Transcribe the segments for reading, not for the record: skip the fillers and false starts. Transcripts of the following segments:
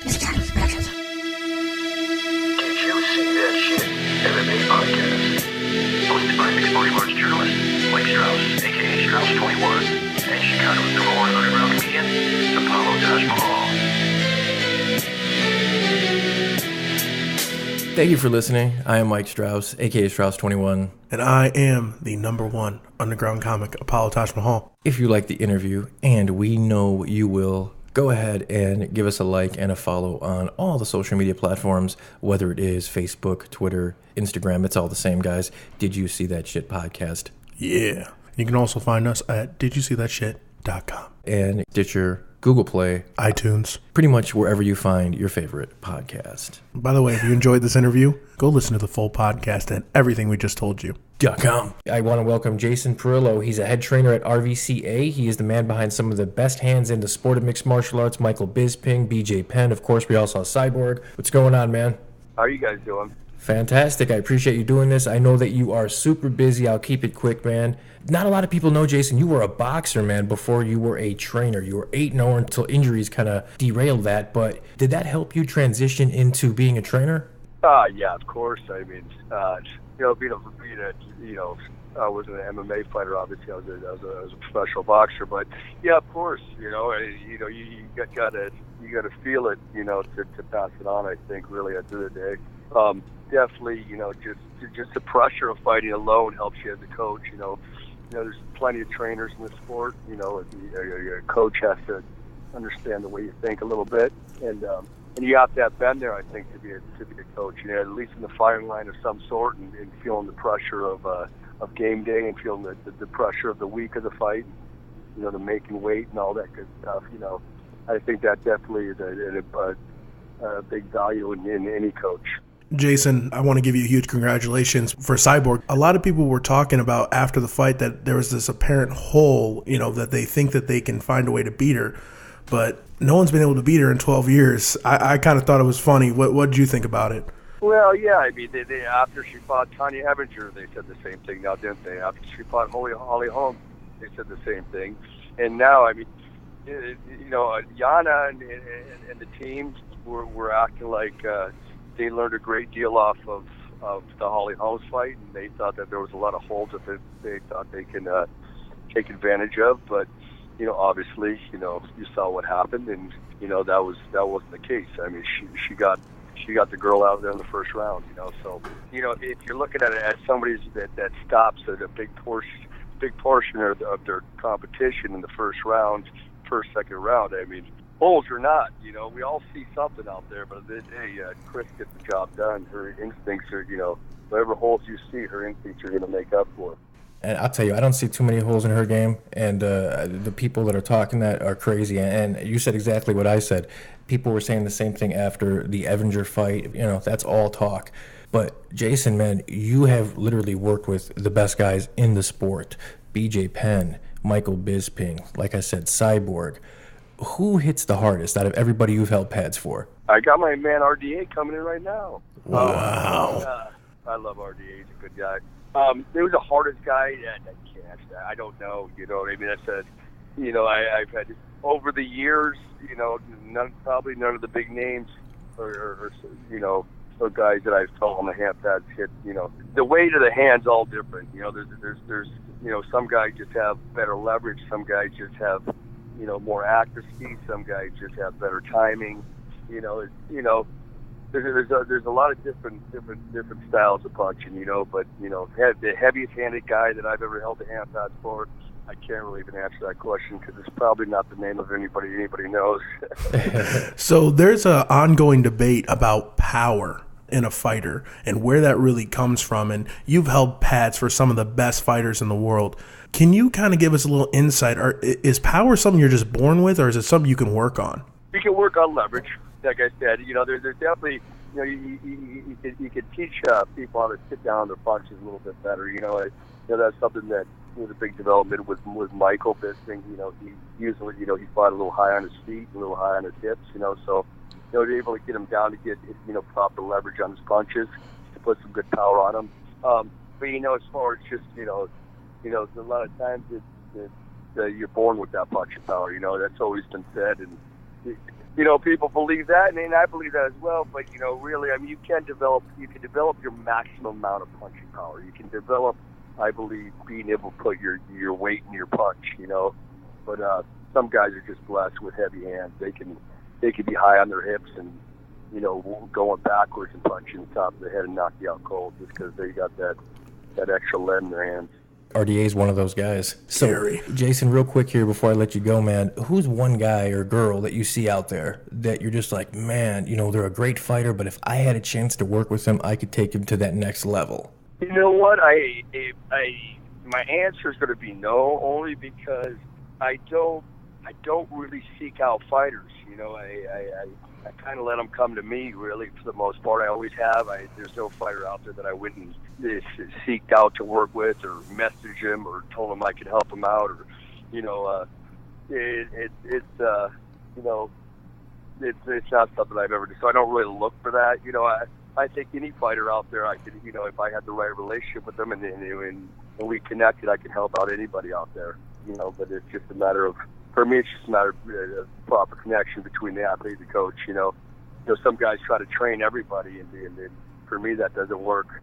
Did you see that shit? MMA podcast. Hosted by mixed martial arts journalist Mike Strauss, aka Strauss21, and Chicago's number one underground comedian, Apollo Taj Mahal. Thank you for listening. I am Mike Strauss, aka Strauss21. And I am the number one underground comic, Apollo Taj Mahal. If you like the interview, and we know you will, go ahead and give us a like and a follow on all the social media platforms, whether it is Facebook, Twitter, Instagram. It's all the same, guys. Did You See That Shit podcast? Yeah. You can also find us at didyousee.shit.com. And Stitcher, Google Play, iTunes. pretty much wherever you find your favorite podcast. By the way, if you enjoyed this interview, go listen to the full podcast and everything we just told you. .com. I want to welcome Jason Parillo. He's a head trainer at RVCA. He is the man behind some of the best hands in the sport of mixed martial arts. Michael Bisping, Penn. Of course, we also saw Cyborg. What's going on, man? How are you guys doing? Fantastic. I appreciate you doing this. I know that you are super busy. I'll keep it quick, man. Not a lot of people know, Jason, you were a boxer, man, before you were a trainer. You were 8-0 until injuries kind of derailed that. But did that help you transition into being a trainer? Yeah, of course. I mean, I wasn't an MMA fighter. Obviously, I was a professional boxer. But yeah, of course. You gotta feel it. To pass it on. I think really at the end of the day. Definitely, just the pressure of fighting alone helps you as a coach. There's plenty of trainers in the sport. A coach has to understand the way you think a little bit, and you have to have been there, I think, to be a coach. At least in the firing line of some sort, and feeling the pressure of game day, and feeling the pressure of the week of the fight. The making weight and all that good stuff. I think that definitely is a big value in any coach. Jason, I want to give you a huge congratulations for Cyborg. A lot of people were talking about after the fight that there was this apparent hole, that they think that they can find a way to beat her, but no one's been able to beat her in 12 years. I kind of thought it was funny. What did you think about it? Well, yeah, I mean, they after she fought Tanya Evinger, they said the same thing now, didn't they? After she fought Holly Holm, they said the same thing. And now, I mean, Yana and the team were acting like they learned a great deal off of the Holly Holmes fight, and they thought that there was a lot of holes that they thought they can take advantage of. But obviously, you saw what happened, and that wasn't the case. I mean, she got the girl out there in the first round. So if you're looking at it as somebody that stops at a big portion of their competition in the first, second round, I mean, holes or not, we all see something out there, but at the end of the day, Chris gets the job done. Her instincts are, whatever holes you see, her instincts are going to make up for it. And I'll tell you, I don't see too many holes in her game, and the people that are talking that are crazy. And you said exactly what I said. People were saying the same thing after the Evinger fight. That's all talk. But Jason, man, you have literally worked with the best guys in the sport. Penn, Michael Bisping, like I said, Cyborg. Who hits the hardest out of everybody you've held pads for? I got my man RDA coming in right now. Wow. I love RDA. He's a good guy. It was the hardest guy. I don't know. You know what I mean? I've had over the years. Probably none of the big names or guys that I've felt on the hand pads hit. The weight of the hand's all different. There's some guys just have better leverage. Some guys just have more accuracy. Some guys just have better timing. There's a lot of different styles of punching. But the heaviest handed guy that I've ever held a hand pad for, I can't really even answer that question because it's probably not the name of anybody knows. So there's an ongoing debate about power in a fighter and where that really comes from. And you've held pads for some of the best fighters in the world. Can you kind of give us a little insight? Is power something you're just born with, or is it something you can work on? You can work on leverage. Like I said, there's definitely, you can teach people how to sit down their punches a little bit better. That's something that was a big development with Michael Bisping. He usually, he fought a little high on his feet, a little high on his hips. So they're able to get him down to get proper leverage on his punches, to put some good power on him. But as far as just a lot of times you're born with that punching power. That's always been said, and people believe that, and I believe that as well. But really, I mean, you can develop your maximum amount of punching power. You can develop, I believe, being able to put your weight in your punch. But some guys are just blessed with heavy hands. They can be high on their hips and going backwards and punching the top of the head and knock you out cold just because they got that extra lead in their hands. RDA is one of those guys. So, Scary. Jason, real quick here before I let you go, man, who's one guy or girl that you see out there that you're just like, man, they're a great fighter, but if I had a chance to work with them, I could take him to that next level? You know what? My answer is going to be no, only because I don't really seek out fighters. I kind of let them come to me, really, for the most part. I always have. There's no fighter out there that I wouldn't seek out to work with or message him or told him I could help him out. Or, it's not something I've ever done. So I don't really look for that. I think any fighter out there, I could, if I had the right relationship with them and we connected, I could help out anybody out there. But it's just a matter of, for me, it's just a matter of proper connection between the athlete and the coach. Some guys try to train everybody, and for me, that doesn't work.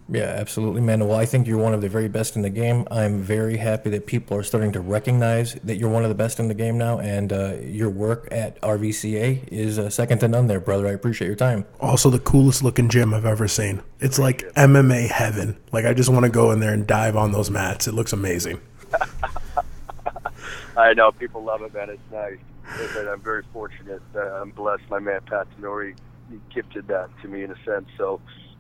Yeah, absolutely, man. Well, I think you're one of the very best in the game. I'm very happy that people are starting to recognize that you're one of the best in the game now, and your work at RVCA is second to none there, brother. I appreciate your time. Also, the coolest looking gym I've ever seen. It's like MMA heaven. Like, I just want to go in there and dive on those mats. It looks amazing. I know, people love it, man. It's nice. I'm very fortunate. I'm blessed. My man Pat Tenori, he gifted that to me in a sense. So,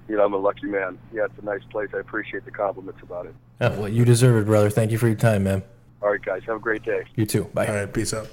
I'm a lucky man. Yeah, it's a nice place. I appreciate the compliments about it. Well, you deserve it, brother. Thank you for your time, man. All right, guys. Have a great day. You too. Bye. All right, peace out.